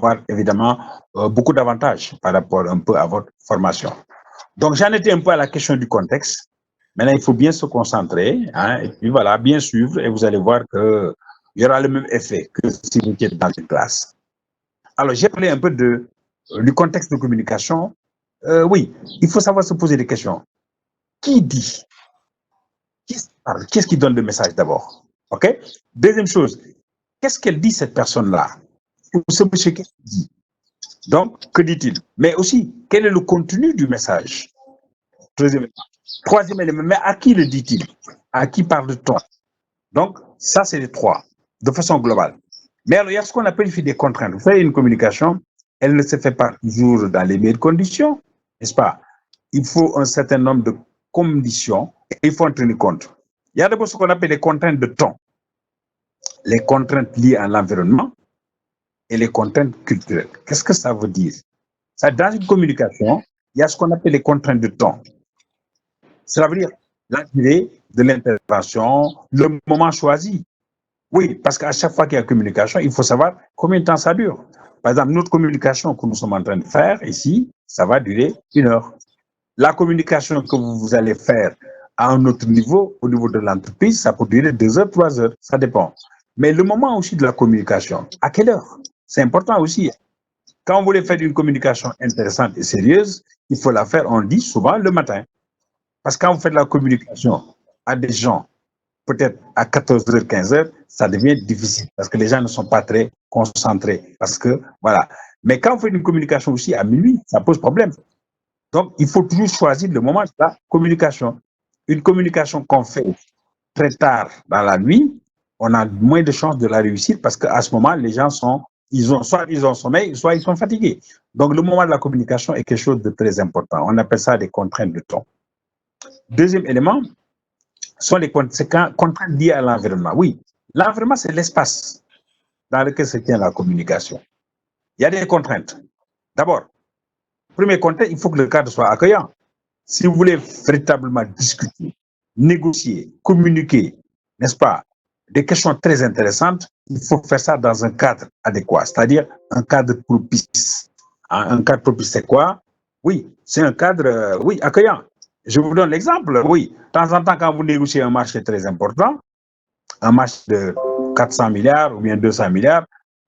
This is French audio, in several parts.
avoir évidemment beaucoup d'avantages par rapport un peu à votre formation. Donc, j'en étais un peu à la question du contexte. Maintenant, il faut bien se concentrer, hein, et puis voilà, bien suivre, et vous allez voir qu'il y aura le même effet que si vous étiez dans une classe. Alors, j'ai parlé un peu du contexte de communication. Oui, il faut savoir se poser des questions. Qui dit? Qui parle? Qu'est-ce qui donne le message d'abord? OK? Deuxième chose, qu'est-ce qu'elle dit, cette personne-là? Ou ce monsieur, qu'est-ce qu'il dit? Donc, que dit-il? Mais aussi, quel est le contenu du message? Troisième élément, mais à qui le dit-il? À qui parle-t-on? Donc, ça, c'est les trois, de façon globale. Mais alors, il y a ce qu'on appelle des contraintes. Vous savez, une communication, elle ne se fait pas toujours dans les meilleures conditions, n'est-ce pas? Il faut un certain nombre de conditions et il faut en tenir compte. Il y a d'abord ce qu'on appelle les contraintes de ton, les contraintes liées à l'environnement et les contraintes culturelles. Qu'est-ce que ça veut dire? Ça, dans une communication, il y a ce qu'on appelle les contraintes de ton. Cela veut dire la durée de l'intervention, le moment choisi. Oui, parce qu'à chaque fois qu'il y a communication, il faut savoir combien de temps ça dure. Par exemple, notre communication que nous sommes en train de faire ici, ça va durer 1 heure. La communication que vous allez faire à un autre niveau, au niveau de l'entreprise, ça peut durer 2 heures, 3 heures, ça dépend. Mais le moment aussi de la communication, à quelle heure? C'est important aussi. Quand vous voulez faire une communication intéressante et sérieuse, il faut la faire, on dit souvent, le matin. Parce que quand vous faites la communication à des gens, peut-être à 14h, 15h, ça devient difficile parce que les gens ne sont pas très concentrés. Parce que, voilà. Mais quand vous faites une communication aussi à minuit, ça pose problème. Donc, il faut toujours choisir le moment de la communication. Une communication qu'on fait très tard dans la nuit, on a moins de chances de la réussir parce qu'à ce moment, les gens soit ils ont sommeil, soit ils sont fatigués. Donc, le moment de la communication est quelque chose de très important. On appelle ça des contraintes de ton. Deuxième élément, sont les contraintes liées à l'environnement. Oui, l'environnement, c'est l'espace dans lequel se tient la communication. Il y a des contraintes. D'abord, premier contrainte, il faut que le cadre soit accueillant. Si vous voulez véritablement discuter, négocier, communiquer, n'est-ce pas, des questions très intéressantes, il faut faire ça dans un cadre adéquat, c'est-à-dire un cadre propice. Un cadre propice, c'est quoi? Oui, c'est un cadre, oui, accueillant. Je vous donne l'exemple, oui. De temps en temps, quand vous négociez un marché très important, un marché de 400 milliards ou bien 200 milliards,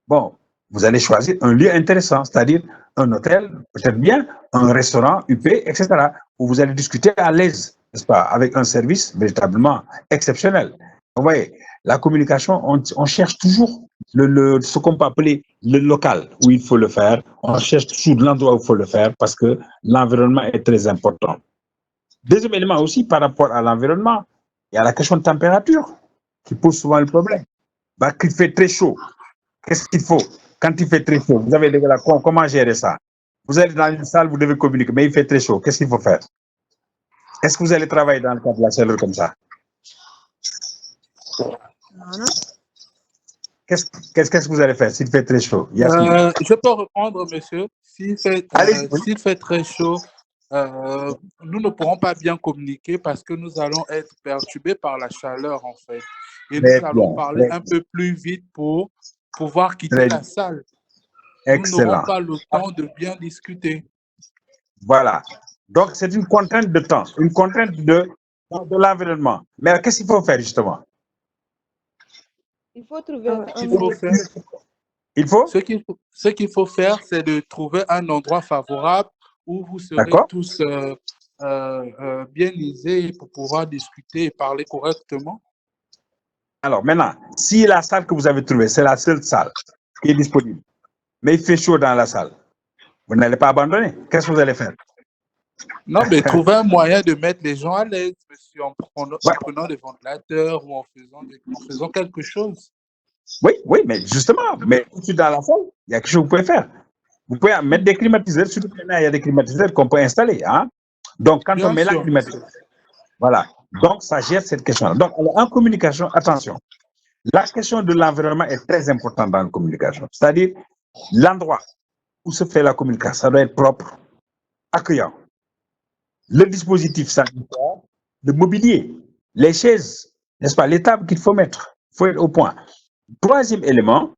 bon, vous allez choisir un lieu intéressant, c'est-à-dire un hôtel, peut-être bien, un restaurant, UP, etc., où vous allez discuter à l'aise, n'est-ce pas, avec un service véritablement exceptionnel. Vous voyez, la communication, on cherche toujours ce qu'on peut appeler le local où il faut le faire. On cherche toujours l'endroit où il faut le faire parce que l'environnement est très important. Deuxième élément aussi par rapport à l'environnement, il y a la question de température qui pose souvent le problème. Bah, qu'il fait très chaud, qu'est-ce qu'il faut? Quand il fait très chaud, vous avez là, comment gérer ça? Vous allez dans une salle, vous devez communiquer, mais il fait très chaud, qu'est-ce qu'il faut faire? Est-ce que vous allez travailler dans le cadre de la chaleur comme ça? Qu'est-ce que vous allez faire s'il fait très chaud? Je peux répondre, monsieur. S'il fait très chaud, nous ne pourrons pas bien communiquer parce que nous allons être perturbés par la chaleur, en fait. Et nous allons parler un peu plus vite pour pouvoir quitter la salle. Nous n'aurons pas le temps de bien discuter. Voilà. Donc, c'est une contrainte de temps, une contrainte de l'environnement. Mais qu'est-ce qu'il faut faire, justement? Il faut trouver Il faut Ce qu'il faut faire, c'est de trouver un endroit favorable où vous serez tous bien lisés pour pouvoir discuter et parler correctement. Alors, maintenant, si la salle que vous avez trouvée, c'est la seule salle qui est disponible, mais il fait chaud dans la salle, vous n'allez pas abandonner. Qu'est-ce que vous allez faire? Non, mais trouver un moyen de mettre les gens à l'aise, monsieur, en prenant des ventilateurs ou en faisant quelque chose. Oui, mais justement, mais tout de suite dans la salle, il y a quelque chose que vous pouvez faire. Vous pouvez mettre des climatiseurs, surtout que maintenant, il y a des climatiseurs qu'on peut installer. Hein? Donc, quand on met la climatiseur, voilà. Donc, ça gère cette question-là. Donc, en communication, attention, la question de l'environnement est très importante dans la communication. C'est-à-dire, l'endroit où se fait la communication, ça doit être propre, accueillant. Le dispositif sanitaire, le mobilier, les chaises, n'est-ce pas, les tables qu'il faut mettre, il faut être au point. Troisième élément,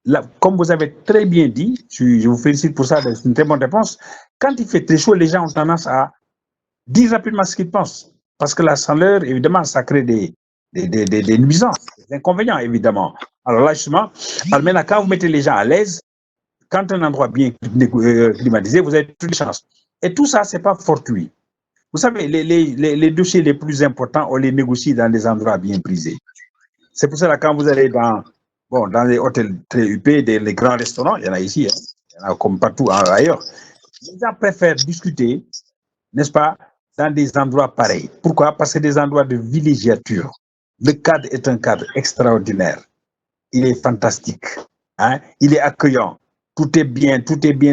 là, comme vous avez très bien dit, je vous félicite pour ça, c'est une très bonne réponse. Quand il fait très chaud, les gens ont tendance à dire rapidement ce qu'ils pensent. Parce que la chaleur, évidemment, ça crée des nuisances, des inconvénients, évidemment. Alors là, justement, maintenant, quand vous mettez les gens à l'aise, quand un endroit bien climatisé, vous avez toutes les chances. Et tout ça, ce n'est pas fortuit. Vous savez, les dossiers les plus importants, on les négocie dans des endroits bien prisés. C'est pour ça que quand vous allez dans les hôtels très huppés, les grands restaurants, il y en a ici, hein, il y en a comme partout ailleurs, les gens préfèrent discuter, n'est-ce pas, dans des endroits pareils. Pourquoi? Parce que des endroits de villégiature. Le cadre est un cadre extraordinaire. Il est fantastique. Hein? Il est accueillant. Tout est bien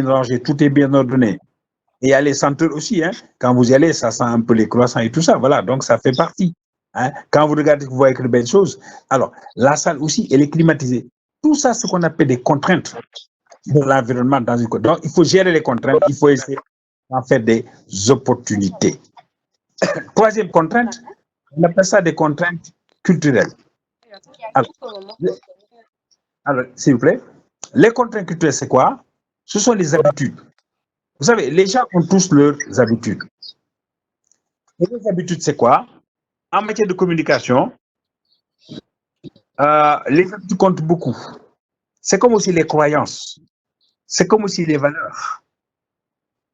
rangé, tout est bien ordonné. Et il y a les senteurs aussi. Hein? Quand vous y allez, ça sent un peu les croissants et tout ça. Voilà, donc ça fait partie. Hein? Quand vous regardez, vous voyez que de belles choses. Alors, la salle aussi, elle est climatisée. Tout ça, c'est ce qu'on appelle des contraintes de l'environnement dans une. Donc, il faut gérer les contraintes, il faut essayer d'en faire des opportunités. Troisième contrainte, on appelle ça des contraintes culturelles. Alors, s'il vous plaît, les contraintes culturelles, c'est quoi? Ce sont les habitudes. Vous savez, les gens ont tous leurs habitudes. Et les habitudes, c'est quoi? En matière de communication, les habitudes comptent beaucoup. C'est comme aussi les croyances. C'est comme aussi les valeurs.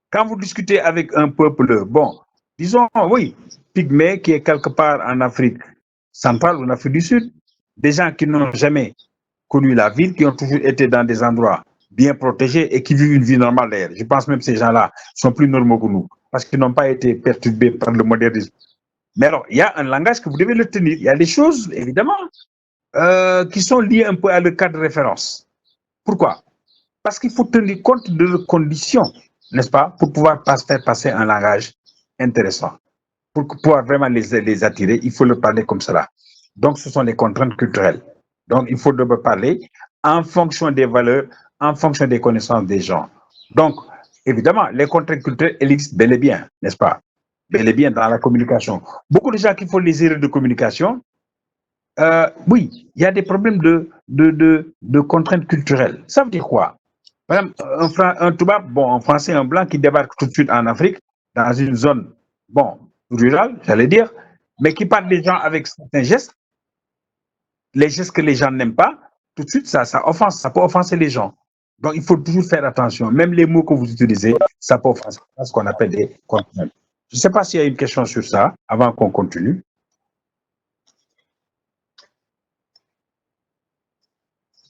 Quand vous discutez avec un peuple, bon, disons, oui, pygmée qui est quelque part en Afrique centrale ou en Afrique du Sud, des gens qui n'ont jamais connu la ville, qui ont toujours été dans des endroits bien protégés et qui vivent une vie normale d'ailleurs. Je pense même que ces gens-là sont plus normaux que nous, parce qu'ils n'ont pas été perturbés par le modernisme. Mais alors, il y a un langage que vous devez le tenir. Il y a des choses, évidemment, qui sont liées un peu à le cadre de référence. Pourquoi? Parce qu'il faut tenir compte de leurs conditions, n'est-ce pas, pour pouvoir faire passer un langage intéressant. Pour pouvoir vraiment les attirer, il faut leur parler comme cela. Donc, ce sont les contraintes culturelles. Donc, il faut d'abord parler en fonction des valeurs, en fonction des connaissances des gens. Donc, évidemment, les contraintes culturelles, elles existent bel et bien, n'est-ce pas? Bel et bien dans la communication. Beaucoup de gens qui font les erreurs de communication, oui, il y a des problèmes de contraintes culturelles. Ça veut dire quoi? Par exemple, un Toubab, bon, en français, un blanc qui débarque tout de suite en Afrique, dans une zone, bon, rurale, j'allais dire, mais qui parle des gens avec certains gestes, les gestes que les gens n'aiment pas, tout de suite, ça offense, ça peut offenser les gens. Donc, il faut toujours faire attention. Même les mots que vous utilisez, ça peut offenser. C'est ce qu'on appelle des contraintes. Je ne sais pas s'il y a une question sur ça, avant qu'on continue.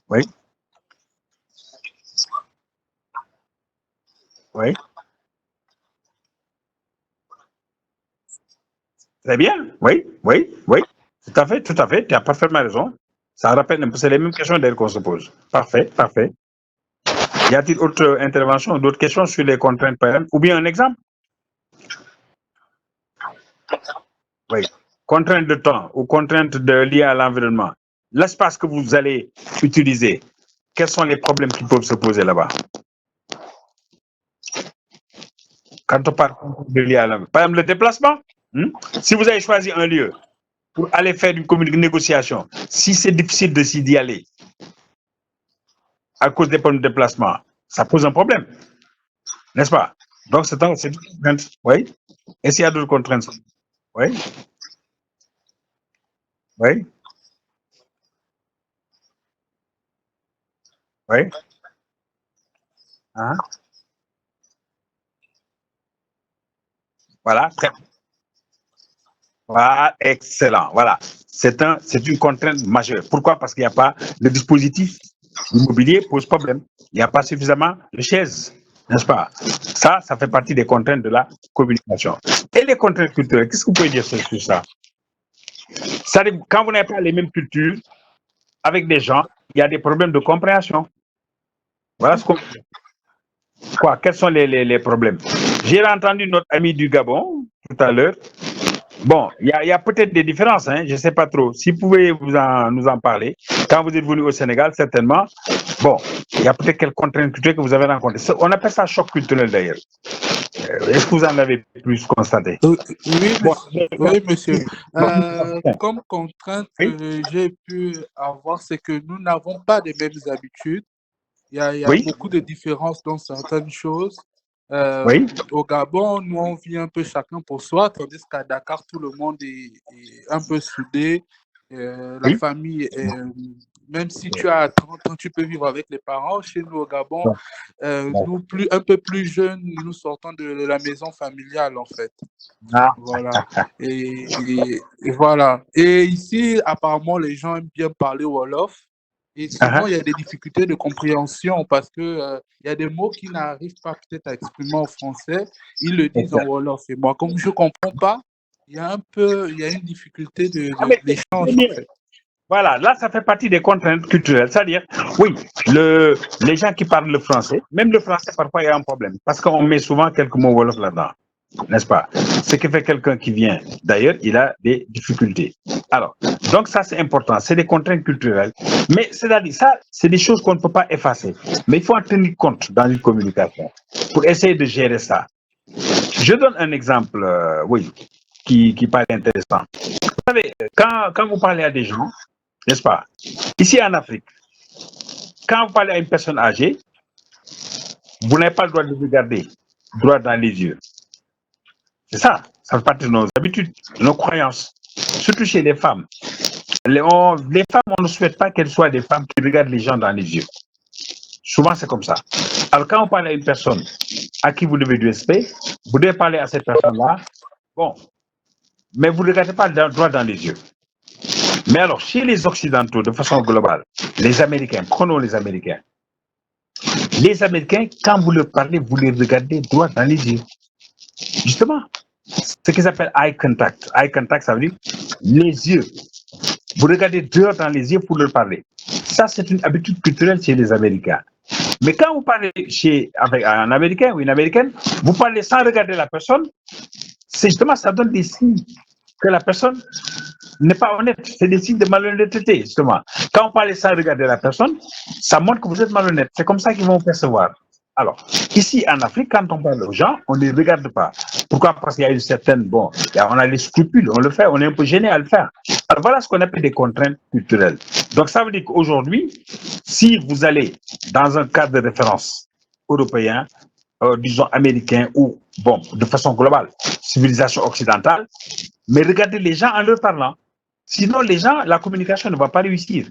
Oui. Oui. Très bien. Oui, oui, oui. Tout à fait, tout à fait. Tu as parfaitement raison. Ça rappelle un peu, c'est les mêmes questions d'ailleurs qu'on se pose. Parfait, parfait. Y a-t-il autre intervention, d'autres questions sur les contraintes, par exemple, ou bien un exemple? Oui. Contraintes de temps ou contraintes liées à l'environnement. L'espace que vous allez utiliser, quels sont les problèmes qui peuvent se poser là-bas? Quand on parle de lié à l'environnement, par exemple, le déplacement, si vous avez choisi un lieu pour aller faire une négociation, si c'est difficile d'y aller à cause des problèmes de déplacement, ça pose un problème, n'est-ce pas? Donc, c'est une contrainte. Oui. Et s'il y a d'autres contraintes? Oui. Oui. Oui. Hein? Voilà. Voilà, excellent. Voilà. C'est une contrainte majeure. Pourquoi? Parce qu'il n'y a pas le dispositif immobilier pose problème. Il n'y a pas suffisamment de chaises, n'est-ce pas? Ça fait partie des contraintes de la communication. Et les contraintes culturelles, qu'est-ce que vous pouvez dire sur ça? Quand vous n'avez pas les mêmes cultures avec des gens, il y a des problèmes de compréhension. Voilà ce qu'on peut dire. Quoi? Quels sont les problèmes? J'ai entendu notre ami du Gabon tout à l'heure. Bon, il y a peut-être des différences, hein, je ne sais pas trop. Si vous pouvez nous en parler, quand vous êtes venu au Sénégal, certainement, bon, il y a peut-être quelques contraintes culturelles que vous avez rencontrées. On appelle ça choc culturel d'ailleurs. Est-ce que vous en avez plus constaté? Oui, monsieur. Comme contrainte que j'ai pu avoir, c'est que nous n'avons pas les mêmes habitudes. Il y a Oui, beaucoup de différences dans certaines choses. oui, Au Gabon, nous, on vit un peu chacun pour soi, tandis qu'à Dakar, tout le monde est un peu soudé. La oui. famille, même si tu as 30 ans, tu peux vivre avec les parents. Chez nous, au Gabon, Bon, bon. nous, un peu plus jeunes, nous sortons de la maison familiale, en fait. Ah, Voilà. Et voilà. Et ici, apparemment, les gens aiment bien parler Wolof. Et souvent, il y a des difficultés de compréhension parce que, il y a des mots qui n'arrivent pas peut-être à exprimer en français. Ils le disent en Wolof. Et moi, comme je ne comprends pas, il y a une difficulté ah, mais d'échange, c'est en bien. fait. Voilà, là, ça fait partie des contraintes culturelles. C'est-à-dire, oui, les gens qui parlent le français, même le français, parfois, il y a un problème. Parce qu'on met souvent quelques mots Wolof là-dedans, n'est-ce pas? Ce qui fait quelqu'un qui vient d'ailleurs, il a des difficultés. Alors, donc ça, c'est important. C'est des contraintes culturelles. Mais c'est-à-dire, ça, c'est des choses qu'on ne peut pas effacer. Mais il faut en tenir compte dans une communication pour essayer de gérer ça. Je donne un exemple, oui, qui paraît intéressant. Vous savez, quand vous parlez à des gens, n'est-ce pas? Ici en Afrique, quand vous parlez à une personne âgée, vous n'avez pas le droit de le regarder droit dans les yeux. C'est ça. Ça fait partie de nos habitudes, de nos croyances. Surtout chez les femmes. Les femmes, on ne souhaite pas qu'elles soient des femmes qui regardent les gens dans les yeux. Souvent, c'est comme ça. Alors, quand on parle à une personne à qui vous devez du respect, vous devez parler à cette personne-là, bon, mais vous ne regardez pas droit dans les yeux. Mais alors, chez les Occidentaux, de façon globale, les Américains, prenons les Américains. Les Américains, quand vous leur parlez, vous les regardez droit dans les yeux. Justement, ce qu'ils appellent eye contact. Eye contact, ça veut dire les yeux. Vous regardez droit dans les yeux pour leur parler. Ça, c'est une habitude culturelle chez les Américains. Mais quand vous parlez avec un Américain ou une Américaine, vous parlez sans regarder la personne, c'est justement, ça donne des signes que la personne n'est pas honnête. C'est des signes de malhonnêteté, justement. Quand on parle sans regarder la personne, ça montre que vous êtes malhonnête. C'est comme ça qu'ils vont percevoir. Alors, ici en Afrique, quand on parle aux gens, on ne les regarde pas. Pourquoi? Parce qu'il y a une certaine, bon, on a les scrupules, on le fait, on est un peu gêné à le faire. Alors voilà ce qu'on appelle des contraintes culturelles. Donc ça veut dire qu'aujourd'hui, si vous allez dans un cadre de référence européen, disons américain ou, bon, de façon globale, civilisation occidentale, mais regardez les gens en leur parlant. Sinon, les gens, la communication ne va pas réussir.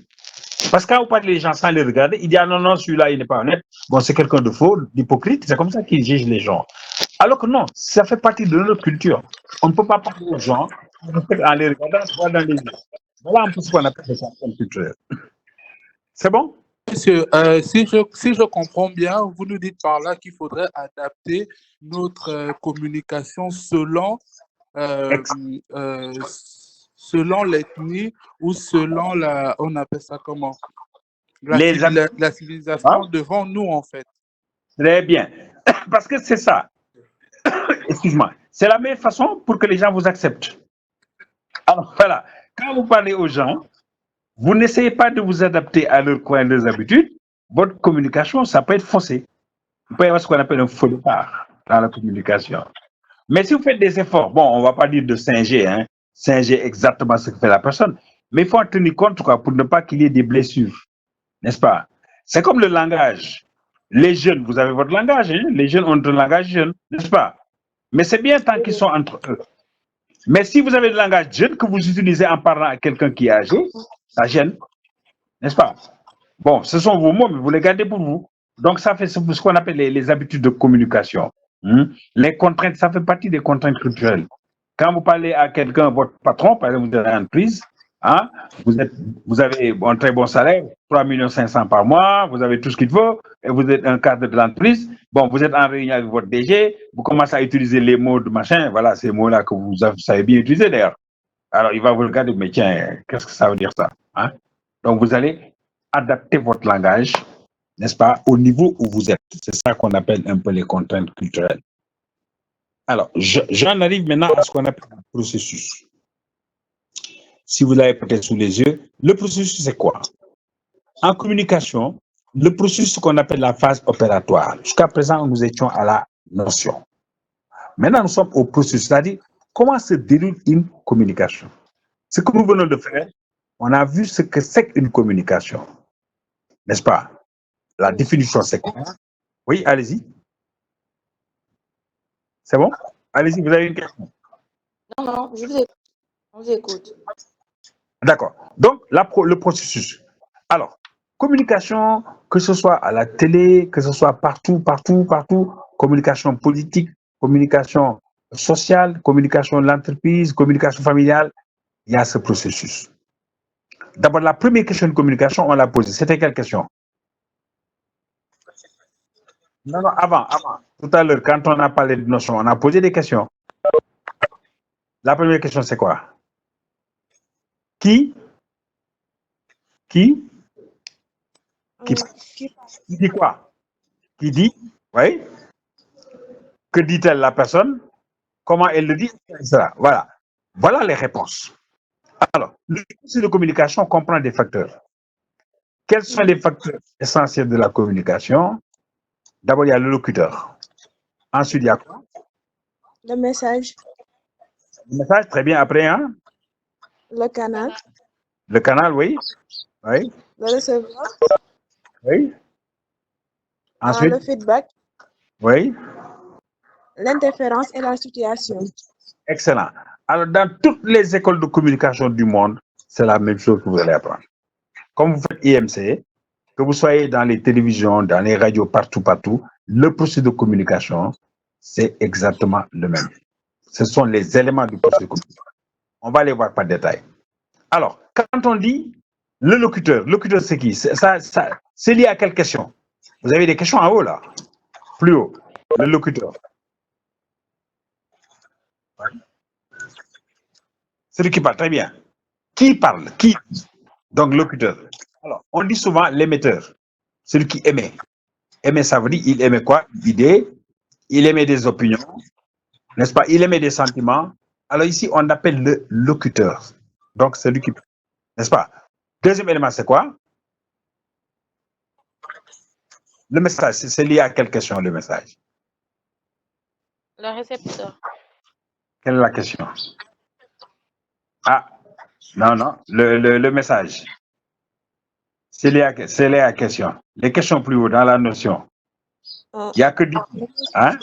Parce que quand vous parlez les gens sans les regarder, il dit ah non, non, celui-là, il n'est pas honnête. Bon, c'est quelqu'un de faux, d'hypocrite. C'est comme ça qu'ils jugent les gens. Alors que non, ça fait partie de notre culture. On ne peut pas parler aux gens en les regardant droit dans les yeux. Voilà un peu ce qu'on appelle les contraintes culturelles. C'est bon? Monsieur, si je comprends bien, vous nous dites par là qu'il faudrait adapter notre communication euh, euh, selon l'ethnie ou selon on appelle ça comment? Les La civilisation devant nous, en fait. Très bien. Parce que c'est ça. Excuse-moi. C'est la meilleure façon pour que les gens vous acceptent. Alors voilà, quand vous parlez aux gens, vous n'essayez pas de vous adapter à leurs coins, leurs habitudes. Votre communication, ça peut être faussé. Vous pouvez avoir ce qu'on appelle un faux départ dans la communication. Mais si vous faites des efforts, bon, on ne va pas dire de singer, hein, singer exactement ce que fait la personne, mais il faut en tenir compte quoi, pour ne pas qu'il y ait des blessures, n'est-ce pas? C'est comme le langage. Les jeunes, vous avez votre langage, hein? Les jeunes ont un langage jeune, n'est-ce pas? Mais c'est bien tant qu'ils sont entre eux. Mais si vous avez le langage jeune que vous utilisez en parlant à quelqu'un qui est âgé, ça gêne, n'est-ce pas? Bon, ce sont vos mots, mais vous les gardez pour vous. Donc, ça fait ce qu'on appelle les habitudes de communication. Les contraintes, ça fait partie des contraintes culturelles. Quand vous parlez à quelqu'un, votre patron, par exemple, vous êtes en entreprise, hein, vous avez un très bon salaire, 3 500 000 par mois, vous avez tout ce qu'il faut, et vous êtes un cadre de l'entreprise. Bon, vous êtes en réunion avec votre DG, vous commencez à utiliser les mots de machin, voilà, ces mots-là que vous savez bien utiliser d'ailleurs. Alors, il va vous regarder, mais tiens, qu'est-ce que ça veut dire ça, hein? Donc, vous allez adapter votre langage, n'est-ce pas, au niveau où vous êtes. C'est ça qu'on appelle un peu les contraintes culturelles. Alors, j'en arrive maintenant à ce qu'on appelle le processus. Si vous l'avez peut-être sous les yeux, le processus, c'est quoi? En communication, le processus qu'on appelle la phase opératoire. Jusqu'à présent, nous étions à la notion. Maintenant, nous sommes au processus, c'est-à-dire comment se déroule une communication. Ce que nous venons de faire, on a vu ce que c'est qu'une communication, n'est-ce pas? La définition, c'est quoi? Oui, allez-y. C'est bon? Allez-y, vous avez une question? Non, je vous écoute. D'accord. Donc, le processus. Alors, communication, que ce soit à la télé, que ce soit partout, communication politique, communication sociale, communication de l'entreprise, communication familiale, il y a ce processus. D'abord, la première question de communication, on l'a posée. C'était quelle question? Non, avant. Tout à l'heure, quand on a parlé de notions, on a posé des questions. La première question, c'est quoi? Qui dit quoi? Qui dit? Oui. Que dit-elle la personne? Comment elle le dit? Etc. Voilà. Voilà les réponses. Alors, le processus de communication comprend des facteurs. Quels sont les facteurs essentiels de la communication? D'abord, il y a le locuteur. Ensuite, il y a quoi? Le message. Le message, très bien. Après, hein? Le canal. Le canal, oui. Oui. Le receveur. Oui. Ensuite, le feedback. oui. L'interférence et la situation. Excellent. Alors, dans toutes les écoles de communication du monde, c'est la même chose que vous allez apprendre. Comme vous faites IMC, que vous soyez dans les télévisions, dans les radios, partout, le processus de communication, c'est exactement le même. Ce sont les éléments du processus de communication. On va les voir par détail. Alors, quand on dit le locuteur c'est qui? C'est lié à quelle question? Vous avez des questions en haut, là? Plus haut. Le locuteur. Celui qui parle, très bien. Qui parle? Qui? Donc, locuteur. Alors, on dit souvent l'émetteur, celui qui émet. Aimer, ça veut dire, il émet quoi? Une idée, il émet des opinions, n'est-ce pas? Il émet des sentiments. Alors ici, on appelle le locuteur. Donc, celui qui... N'est-ce pas? Deuxième élément, c'est quoi? Le message, c'est lié à quelle question, le message? Le récepteur. Quelle est la question? Ah, non, le message. C'est lié à la question. Les questions plus haut dans la notion. Il n'y a que 10. Hein?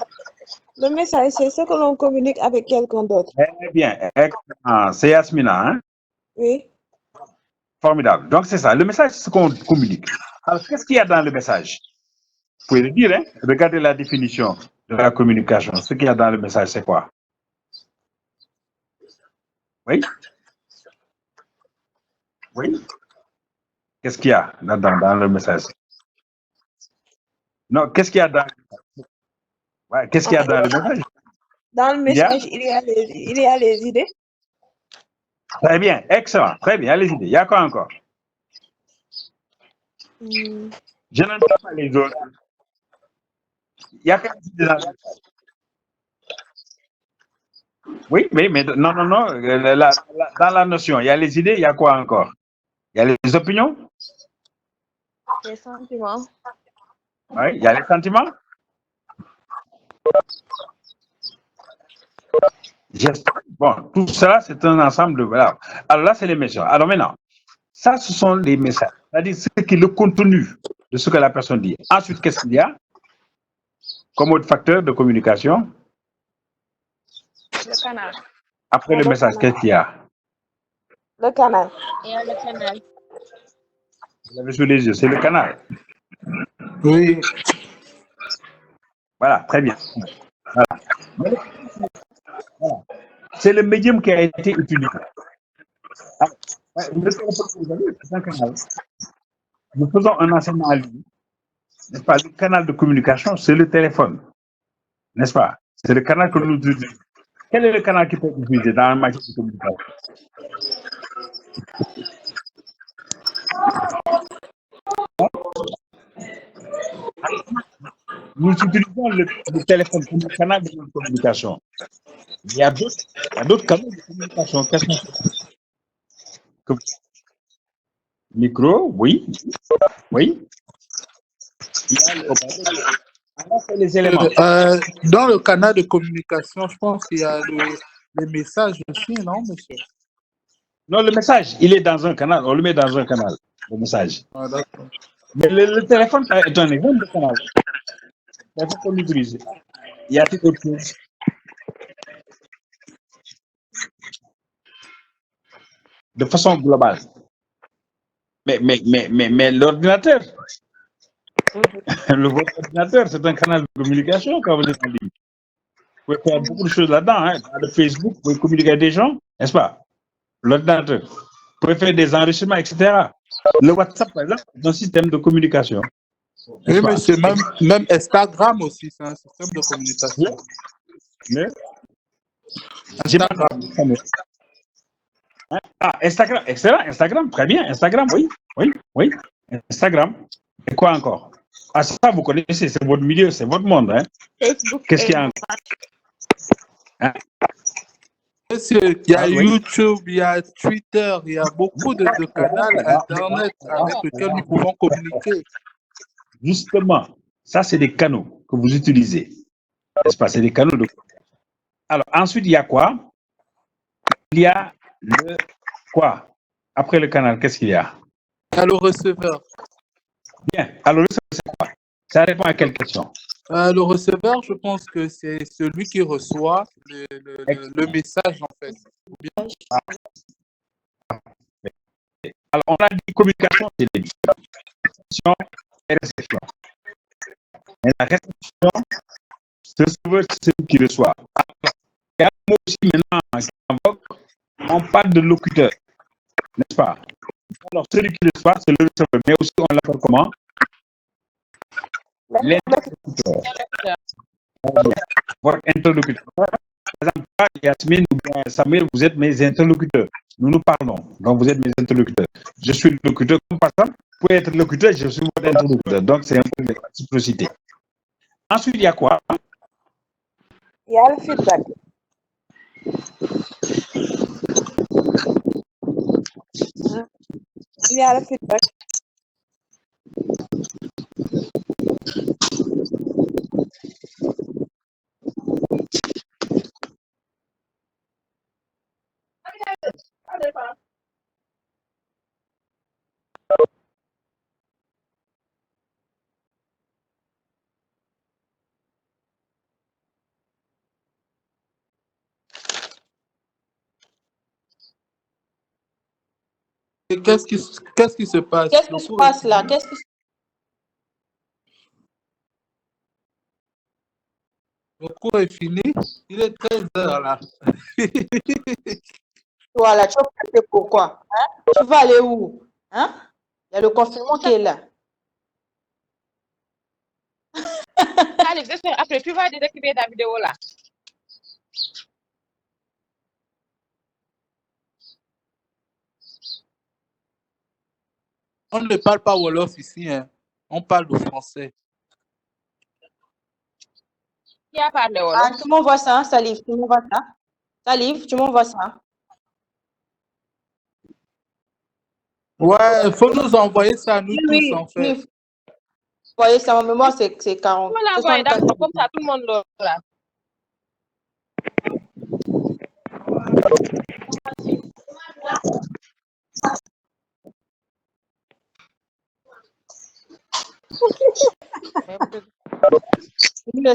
Le message, c'est ce que l'on communique avec quelqu'un d'autre. Eh bien, c'est Yasmina, hein? Oui. Formidable. Donc, c'est ça. Le message, c'est ce qu'on communique. Alors, qu'est-ce qu'il y a dans le message? Vous pouvez le dire, hein? Regardez la définition de la communication. Ce qu'il y a dans le message, c'est quoi? Oui? Oui? Qu'est-ce qu'il y a dans le message? Non, qu'est-ce qu'il y a dans... Ouais, qu'est-ce qu'il y a dans le message? Dans le message, il y a les idées. Très bien, excellent. Très bien, les idées. Il y a quoi encore? Je n'entends pas les autres. Il y a quelles idées dans le message? Oui, mais non. Dans la notion, il y a les idées, il y a quoi encore? Il y a les opinions? Les sentiments. Oui, il y a les sentiments? Bon, tout cela, c'est un ensemble de... Voilà. Alors là, c'est les messages. Alors maintenant, ça, ce sont les messages. C'est-à-dire ce qui est le contenu de ce que la personne dit. Ensuite, qu'est-ce qu'il y a comme autre facteur de communication? Le canal. Après le message, qu'est-ce qu'il y a? Le canal. Il y a le canal. Vous l'avez sous les yeux, c'est le canal. Oui. Voilà, très bien. Voilà. C'est le médium qui a été utilisé. C'est un canal. Nous faisons un enseignement en ligne. N'est-ce pas? Le canal de communication, c'est le téléphone. N'est-ce pas? C'est le canal que nous utilisons. Quel est le canal qui peut être utilisé dans la matière de communication? Nous utilisons le téléphone comme un canal de communication. Il y a d'autres canaux de communication. Qu'est-ce que micro, oui. Oui. Il y a les éléments. Dans le canal de communication, je pense qu'il y a les messages aussi, non, monsieur? Non, le message, il est dans un canal. On le met dans un canal, le message. Ah, d'accord. Mais le téléphone est un exemple de canal. Il faut qu'on l'utilise. Y a-t-il autre chose? De façon globale. Mais l'ordinateur, votre ordinateur, c'est un canal de communication quand vous êtes en ligne. Vous pouvez faire beaucoup de choses là-dedans. Hein. Dans le Facebook, vous pouvez communiquer avec des gens, n'est-ce pas? L'ordinateur. Vous pouvez faire des enregistrements, etc. Le WhatsApp, par exemple, c'est un système de communication. Oui, monsieur, même Instagram aussi, c'est un système de communication. Oui. Instagram. Ah, Instagram, excellent, Instagram, très bien, Instagram, oui. Instagram. Et quoi encore? Ah, ça, vous connaissez, c'est votre milieu, c'est votre monde. Hein? Facebook. Qu'est-ce qu'il y a encore? Hein? Monsieur, il y a YouTube, il y a Twitter, il y a beaucoup de canaux Internet avec lesquels nous pouvons communiquer. Justement, ça, c'est des canaux que vous utilisez. N'est-ce pas? C'est des canaux de... Alors, ensuite, il y a quoi? Il y a le quoi? Après le canal, qu'est-ce qu'il y a? Il y a le receveur. Bien. Alors, le receveur, c'est quoi? Ça répond à quelle question? Le receveur, je pense que c'est celui qui reçoit le message, en fait. Bien. Alors, on a dit communication, c'est les réception et réception. Et la réception, c'est le receveur, c'est celui qui reçoit. Il y a un mot aussi maintenant qui invoque, on parle de locuteur, n'est-ce pas? Alors, celui qui reçoit, c'est le receveur, mais aussi on l'appelle comment? L'interlocuteur. Votre interlocuteur. Par exemple, toi, Yasmine ou bien Samuel, vous êtes mes interlocuteurs. Nous parlons, donc vous êtes mes interlocuteurs. Je suis le locuteur, comme par exemple, pour être locuteur, je suis votre interlocuteur. Donc, c'est un peu de réciprocité. Ensuite, il y a quoi? Il y a le feedback. Il y a le feedback. Et qu'est-ce qui se passe? Qu'est-ce qui se passe là? Le cours est fini. Il est 13h là. Voilà, tu vas passer pourquoi? Hein? Tu vas aller où? Hein? Il y a le confinement qui est là. Allez, après, tu vas désactiver ta vidéo là. On ne parle pas Wolof ici, hein. On parle de français. Qui a parlé Wolof? Ah, tu m'envoies ça, Salif, tu m'envoies ça. Salif, tu m'envoies ça. Ouais, il faut nous envoyer ça à nous tous, en fait. Oui. Envoyer ça, mon mémoire, c'est 40. On l'envoie, d'accord, comme ça, tout le monde là.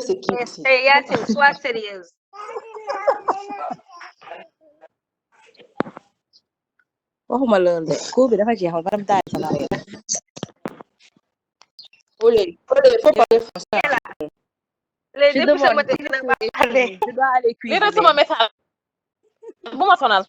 C'est qui? Yacine, sois sérieuse. waxuma loolu de cours bi dafa jeexal ba dem taal sama réew. Faut parler français. Les depuis ce matin, Je dois aller cuisiner. lire sama message. Bu ma sonal.